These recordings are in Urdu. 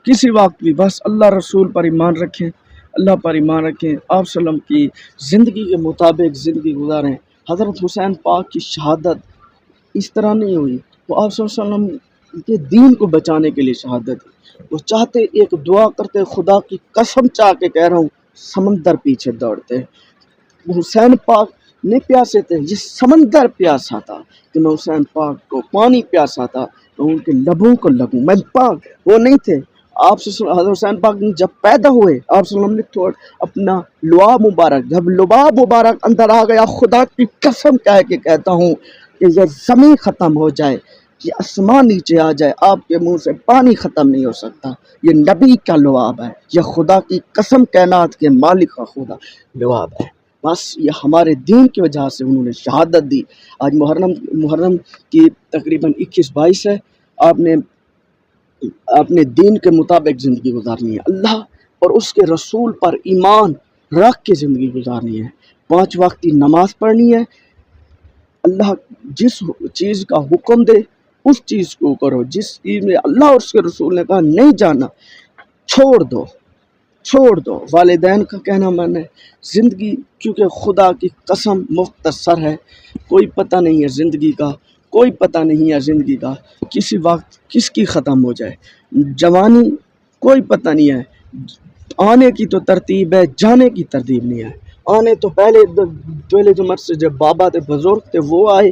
کسی وقت بھی بس اللہ رسول پر ایمان رکھیں، اللہ پر ایمان رکھیں، آپ صلی اللہ علیہ وسلم کی زندگی کے مطابق زندگی گزاریں۔ حضرت حسین پاک کی شہادت اس طرح نہیں ہوئی، وہ آپ صلی اللہ علیہ وسلم کے دین کو بچانے کے لیے شہادت دی۔ وہ چاہتے، ایک دعا کرتے، خدا کی قسم چاہ کے کہہ رہا ہوں، سمندر پیچھے دوڑتے۔ وہ حسین پاک نہیں پیاسے تھے، یہ سمندر پیاسا تھا کہ میں حسین پاک کو پانی پیاسا تھا، میں ان کے لبوں کو لگوں، میں پاک وہ نہیں تھے۔ آپ حضرت حسین پاک جب پیدا ہوئے، آپ صلی اللہ علیہ وسلم نے اپنا لعاب مبارک، جب لباب مبارک اندر آ گیا، خدا کی قسم کہہ کے کہتا ہوں کہ یہ زمین ختم ہو جائے، یہ آسمان نیچے آ جائے، آپ کے منہ سے پانی ختم نہیں ہو سکتا۔ یہ نبی کا لعاب ہے، یہ خدا کی قسم کائنات کے مالک کا خدا لعاب ہے۔ بس یہ ہمارے دین کی وجہ سے انہوں نے شہادت دی۔ آج محرم کی تقریباً 21-22 ہے۔ آپ نے اپنے دین کے مطابق زندگی گزارنی ہے، اللہ اور اس کے رسول پر ایمان رکھ کے زندگی گزارنی ہے، 5 وقت کی نماز پڑھنی ہے، اللہ جس چیز کا حکم دے اس چیز کو کرو، جس چیز میں اللہ اور اس کے رسول نے کہا نہیں جانا چھوڑ دو۔ والدین کا کہنا مانے زندگی، کیونکہ خدا کی قسم مختصر ہے، کوئی پتہ نہیں ہے زندگی کا، کسی وقت کس کی ختم ہو جائے۔ جوانی کوئی پتہ نہیں ہے، آنے کی تو ترتیب ہے، جانے کی ترتیب نہیں ہے۔ آنے تو پہلے جو مرد سے جب بابا تھے، بزرگ تھے، وہ آئے،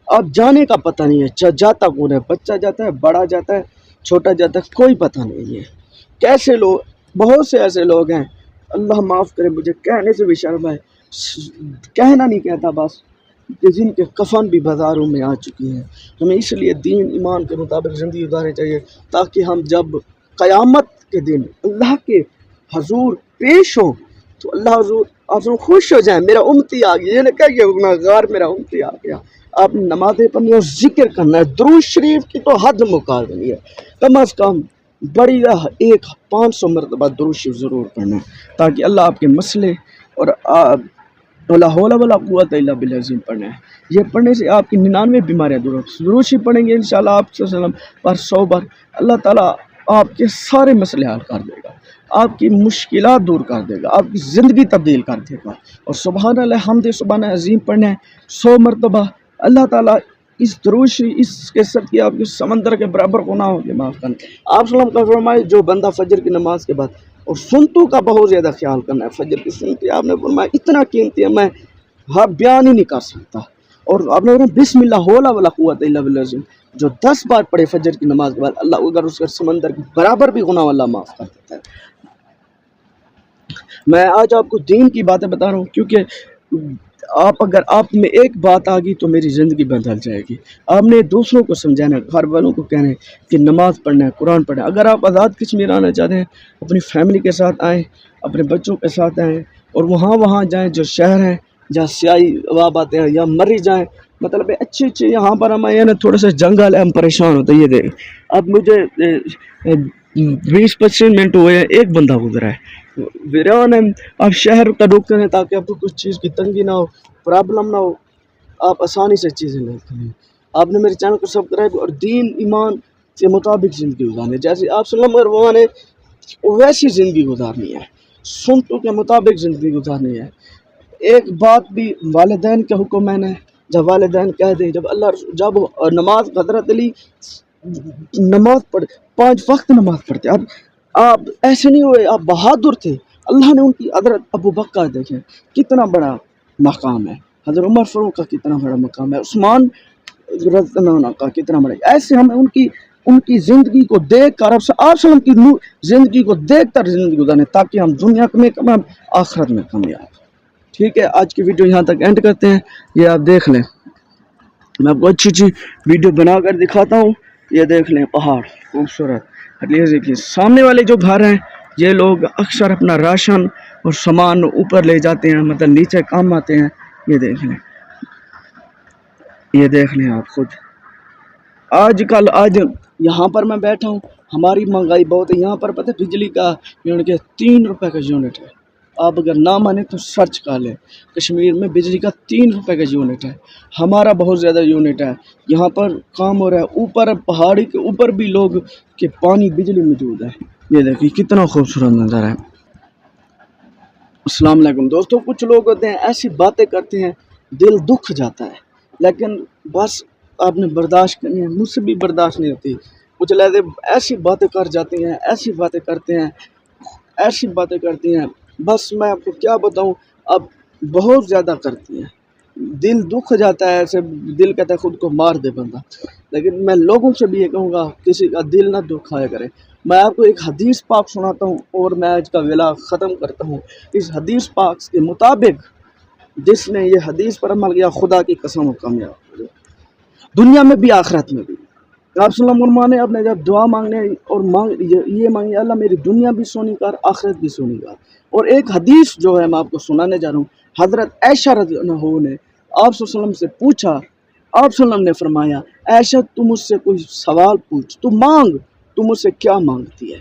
اب جانے کا پتہ نہیں ہے، جاتا کون ہے، بچہ جاتا ہے، بڑا جاتا ہے، چھوٹا جاتا ہے، کوئی پتہ نہیں ہے۔ کیسے لوگ، بہت سے ایسے لوگ ہیں، اللہ معاف کرے، مجھے کہنے سے بھی شرم ہے، کہنا نہیں کہتا بس، کہ جن کے کفن بھی بازاروں میں آ چکی ہیں۔ ہمیں اس لیے دین ایمان کے مطابق زندگی گزارنی چاہیے، تاکہ ہم جب قیامت کے دن اللہ کے حضور پیش ہوں تو اللہ حضور آپ سے خوش ہو جائیں، میرا امتی آ گیا، یہ نہ کہیے گناہ گار میرا امتی آ گیا۔ آپ نے نمازیں پڑھنی ہے اور ذکر کرنا ہے، درود شریف کی تو حد مقرر نہیں ہے، کم از کم بڑی 500 مرتبہ درود شریف ضرور پڑھنا ہے، تاکہ اللہ آپ کے مسئلے اور ولا حول ولا قوت الا باللہ عظیم پڑھنا ہے۔ یہ پڑھنے سے آپ کی 99 بیماریاں دور ہوتی ہیں۔ درود شریف پڑھیں گے انشاءاللہ آپ صلی اللہ علیہ وسلم پر 100 بار، اللہ تعالیٰ آپ کے سارے مسئلے حل کر دے گا، آپ کی مشکلات دور کر دے گا، آپ کی زندگی تبدیل کر دے گا۔ اور سبحان اللہ حمد سبحان عظیم پڑھنا ہے 100 مرتبہ، اللہ تعالیٰ اس درود شریف اس کے صدقے آپ کے سمندر کے برابر گناہوں کے معاف کرنا۔ آپ صلی اللہ علیہ وسلم کا فرمائے، جو بندہ فجر کی نماز کے بعد، اور سنتوں کا بہت زیادہ خیال کرنا ہے، فجر کی سنتی آپ نے فرمایا اتنا قیمتی ہے، میں بیان ہی نہیں کر سکتا۔ اور آپ نے فرمایا بسم اللہ حول ولا قوت الا باللہ عظیم، جو 10 بار پڑھے فجر کی نماز کے بعد، اللہ اگر اس کے سمندر کے برابر بھی گناہ اللہ معاف کر دیتا ہے۔ میں آج آپ کو دین کی باتیں بتا رہا ہوں، کیونکہ اگر آپ میں ایک بات آ گئی تو میری زندگی بدل جائے گی۔ آپ نے دوسروں کو سمجھانا ہے، گھر والوں کو کہنا ہے کہ نماز پڑھنا ہے، قرآن پڑھنا ہے۔ اگر آپ آزاد کشمیر آنا چاہتے ہیں، اپنی فیملی کے ساتھ آئیں، اپنے بچوں کے ساتھ آئیں، اور وہاں جائیں جو شہر ہیں جہاں سیائی عواب آتے ہیں، یا مری جائیں، مطلب اچھے یہاں پر ہم آئے نا، تھوڑا سا جنگل ہے، ہم پریشان ہوتے ہیں۔ یہ دیکھ، اب مجھے 20-25 منٹ ہوئے ہیں، ایک بندہ گزرا ہے، ویران ہے۔ آپ شہر کا رکتے ہیں تاکہ آپ کو کچھ چیز کی تنگی نہ ہو، پرابلم نہ ہو، آپ آسانی سے چیزیں لے کریں۔ آپ نے میرے چینل کو سبسکرائب اور دین ایمان کے مطابق زندگی گزارنی ہے، جیسے آپ صلی اللہ علیہ وسلم نے ویسی زندگی گزارنی ہے، سنتوں کے مطابق زندگی گزارنی ہے۔ ایک بات بھی، والدین کا حکم ہے نا، جب والدین کہہ دیں، جب نماز، حضرت علی نماز پڑھ 5 وقت نماز پڑھتے، اب آپ ایسے نہیں ہوئے، آپ بہادر تھے، اللہ نے ان کی حضرت ابو بکر دیکھیں کتنا بڑا مقام ہے، حضرت عمر فاروق کا کتنا بڑا مقام ہے، عثمان رضی اللہ عنہ کا کتنا بڑا ہے۔ ایسے ہمیں ان کی زندگی کو دیکھ کر، آپ وسلم کی زندگی کو دیکھ کر زندگی گزارنے، تاکہ ہم دنیا میں کامیاب، آخرت میں کامیاب۔ ٹھیک ہے، آج کی ویڈیو یہاں تک اینڈ کرتے ہیں۔ یہ آپ دیکھ لیں، میں آپ کو اچھی ویڈیو بنا کر دکھاتا ہوں۔ یہ دیکھ لیں پہاڑ خوبصورت، دیکھیے سامنے والے جو گھر ہیں، یہ لوگ اکثر اپنا راشن اور سامان اوپر لے جاتے ہیں، مطلب نیچے کام آتے ہیں۔ یہ دیکھ لیں آپ خود۔ آج یہاں پر میں بیٹھا ہوں، ہماری مہنگائی بہت ہے یہاں پر، پتہ بجلی کا یونٹ 3 روپے کا یونٹ ہے۔ آپ اگر نہ مانیں تو سرچ کر لیں، کشمیر میں بجلی کا 3 روپے کا یونٹ ہے، ہمارا بہت زیادہ یونٹ ہے۔ یہاں پر کام ہو رہا ہے، اوپر پہاڑی کے اوپر بھی لوگ کہ پانی بجلی موجود ہے۔ یہ دیکھیے کتنا خوبصورت نظر ہے۔ السلام علیکم دوستوں، کچھ لوگ ہوتے ہیں ایسی باتیں کرتے ہیں دل دکھ جاتا ہے، لیکن بس آپ نے برداشت کرنی ہے، مجھ سے بھی برداشت نہیں ہوتی۔ کچھ لہذا ایسی باتیں کر جاتی ہیں، ایسی باتیں کرتے ہیں، ایسی باتیں کرتی ہیں، بس میں آپ کو کیا بتاؤں، اب بہت زیادہ کرتی ہیں، دل دکھ جاتا ہے، ایسے دل کہتا ہے خود کو مار دے بندہ۔ لیکن میں لوگوں سے بھی یہ کہوں گا کسی کا دل نہ دکھایا کرے۔ میں آپ کو ایک حدیث پاک سناتا ہوں اور میں آج کا ویلا ختم کرتا ہوں۔ اس حدیث پاک کے مطابق جس نے یہ حدیث پر عمل کیا خدا کی قسم و کامیاب ہو گیا، دنیا میں بھی آخرت میں بھی۔ آپ صلی اللہ علیہ وسلم نے اپنے جب دعا مانگنے اور یہ مانگی اللہ میری دنیا بھی سونی کر آخرت بھی سونی کر۔ اور ایک حدیث جو ہے میں آپ کو سنانے جا رہا ہوں، حضرت عائشہ رضی اللہ عنہا نے آپ صلی اللہ علیہ وسلم سے پوچھا، آپ صلی اللہ علیہ وسلم نے فرمایا عائشہ تو مجھ سے کوئی سوال پوچھ، تو مانگ، تو مجھ سے کیا مانگتی ہے؟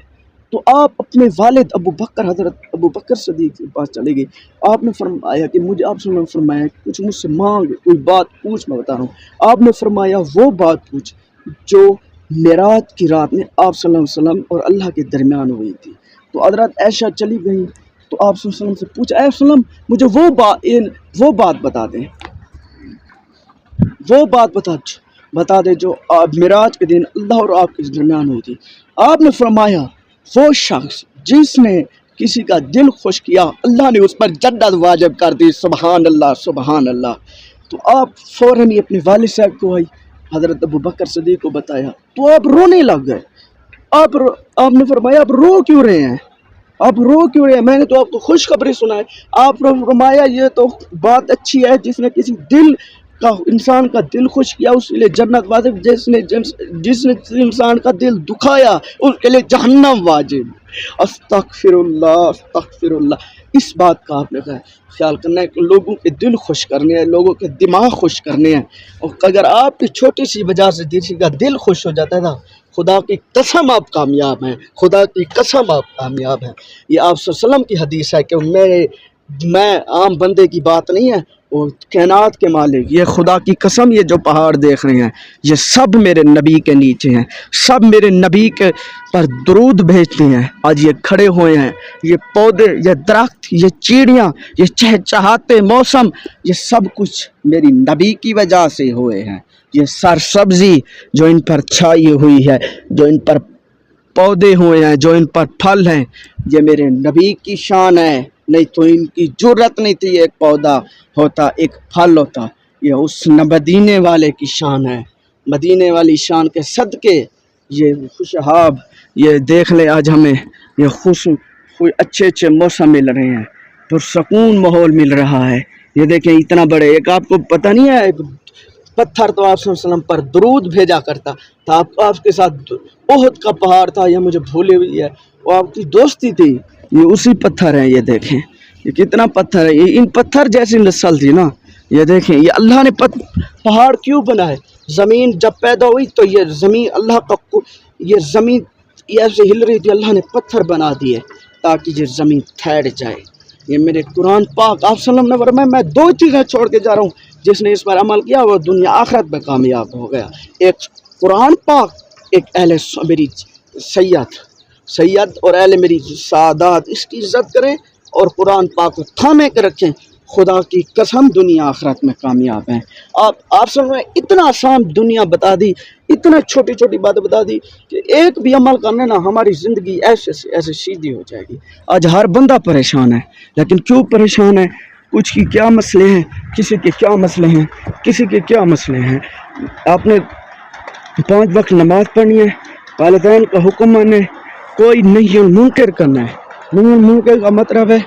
تو آپ اپنے والد ابو بکر حضرت ابو بکر صدیق کے پاس چلے گئے، آپ نے فرمایا کہ مجھے آپ صلی اللہ علیہ وسلم نے فرمایا کچھ مجھ سے مانگ، کوئی بات پوچھ، میں بتا رہا ہوں۔ آپ نے فرمایا وہ بات پوچھ جو معراج کی رات میں آپ صلی اللہ علیہ وسلم اور اللہ کے درمیان ہوئی تھی۔ تو حضرت عائشہ چلی گئیں تو آپ صلی اللہ علیہ وسلم سے پوچھا اے وسلم مجھے وہ بات بتا دیں، وہ بات بتا دے جو معراج کے دن اللہ اور آپ کے درمیان ہوئی تھی۔ آپ نے فرمایا وہ شخص جس نے کسی کا دل خوش کیا اللہ نے اس پر جنت واجب کر دی، سبحان اللہ سبحان اللہ۔ تو آپ فوراً ہی اپنے والد صاحب کو آئی حضرت ابو بکر صدیق کو بتایا تو آپ رونے لگ گئے۔ آپ نے فرمایا آپ رو کیوں رہے ہیں، آپ رو کیوں رہے ہیں، میں نے تو آپ کو خوشخبری سنائی۔ آپ نے فرمایا یہ تو بات اچھی ہے، جس نے کسی دل کا انسان کا دل خوش کیا اس کے لیے جنت واجب، جس نے انسان کا دل دکھایا اس کے لیے جہنم واجب۔ استغفر اللہ استغفر اللہ۔ اس بات کا آپ نے خیال کرنا ہے کہ لوگوں کے دل خوش کرنے ہیں، لوگوں کے دماغ خوش کرنے ہیں، اور اگر آپ کی چھوٹی سی وجہ سے کسی کا دل خوش ہو جاتا ہے نا، خدا کی قسم آپ کامیاب ہیں، خدا کی قسم آپ کامیاب ہیں۔ یہ آپ صلی اللہ علیہ وسلم کی حدیث ہے کہ میں عام بندے کی بات نہیں ہے، وہ کائنات کے مالک، یہ خدا کی قسم یہ جو پہاڑ دیکھ رہے ہیں یہ سب میرے نبی کے نیچے ہیں، سب میرے نبی کے پر درود بھیجتے ہیں۔ آج یہ کھڑے ہوئے ہیں، یہ پودے، یہ درخت، یہ چڑیاں، یہ چہچہاتے موسم، یہ سب کچھ میری نبی کی وجہ سے ہوئے ہیں۔ یہ سرسبزی جو ان پر چھائی ہوئی ہے، جو ان پر پودے ہوئے ہیں، جو ان پر پھل ہیں، یہ میرے نبی کی شان ہے، نہیں تو ان کی جرت نہیں تھی ایک پودا ہوتا ایک پھل ہوتا۔ یہ اس مدینے والے کی شان ہے، مدینے والی شان کے صدقے یہ خوشحاب، یہ دیکھ لے آج ہمیں یہ اچھے موسم مل رہے ہیں، پرسکون ماحول مل رہا ہے۔ یہ دیکھیں اتنا بڑے، ایک آپ کو پتہ نہیں ہے ایک پتھر تو آپ صلی اللہ علیہ وسلم پر درود بھیجا کرتا تھا، آپ کے ساتھ احد کا پہاڑ تھا، یہ مجھے بھولے ہوئی ہے، وہ آپ کی دوستی تھی، یہ اسی پتھر ہیں۔ یہ دیکھیں یہ کتنا پتھر ہے، یہ ان پتھر جیسی نسل تھی نا۔ یہ دیکھیں یہ اللہ نے پہاڑ کیوں بنائے، زمین جب پیدا ہوئی تو یہ زمین اللہ کا، یہ زمین ایسے ہل رہی تھی، اللہ نے پتھر بنا دیے تاکہ یہ زمین ٹھہر جائے۔ یہ میرے قرآن پاک آپ صلی اللہ علیہ وسلم نے فرمایا میں دو چیزیں چھوڑ کے جا رہا ہوں، جس نے اس پر عمل کیا وہ دنیا آخرت میں کامیاب ہو گیا، ایک قرآن پاک، ایک اہل میری سید اور اہل میری سعادات، اس کی عزت کریں اور قرآن پاک کو تھامے کے رکھیں، خدا کی قسم دنیا آخرت میں کامیاب ہیں۔ آپ سب نے اتنا آسان دنیا بتا دی، اتنا چھوٹی چھوٹی باتیں بتا دی کہ ایک بھی عمل کرنے نا ہماری زندگی ایسے سیدھی ہو جائے گی۔ آج ہر بندہ پریشان ہے، لیکن کیوں پریشان ہے؟ کچھ کی کیا مسئلے ہیں، کسی کے کیا مسئلے ہیں، کسی کے کیا مسئلے ہیں۔ آپ نے 5 وقت نماز پڑھنی ہے، والدین کا حکم مانے، کوئی نہیں منکر کرنا ہے۔ نہیں منکر کا مطلب ہے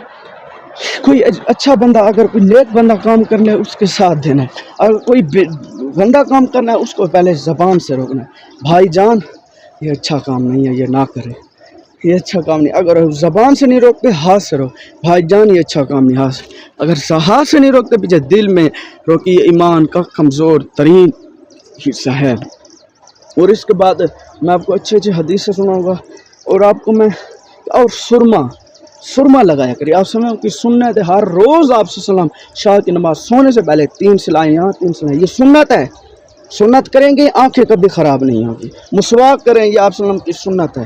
کوئی اچھا بندہ، اگر کوئی نیک بندہ کام کرنا ہے اس کے ساتھ دینا ہے، اگر کوئی گندا کام کرنا ہے اس کو پہلے زبان سے روکنا ہے، بھائی جان یہ اچھا کام نہیں ہے، یہ نہ کرے، یہ اچھا کام نہیں۔ اگر زبان سے نہیں روکتے ہاتھ سے روک، بھائی جان یہ اچھا کام نہیں، ہاتھ سے۔ اگر ہاتھ سے نہیں روکتے پیچھے دل میں روکی، ایمان کا کمزور ترین حصہ ہے۔ اور اس کے بعد میں آپ کو اچھے حدیث سے سناؤں گا، اور آپ کو میں اور سرما لگایا کریے۔ آپ صلی اللہ علیہ وسلم کی سنت ہے، ہر روز آپ صلی اللہ علیہ وسلم شاہ کی نماز سونے سے پہلے 3 سلائیں یہاں 3 سلائیں، یہ سنت ہے، سنت کریں گے آنکھیں کبھی خراب نہیں ہوگی۔ مسواک کریں، یہ آپ صلی اللہ علیہ وسلم کی سنت ہے،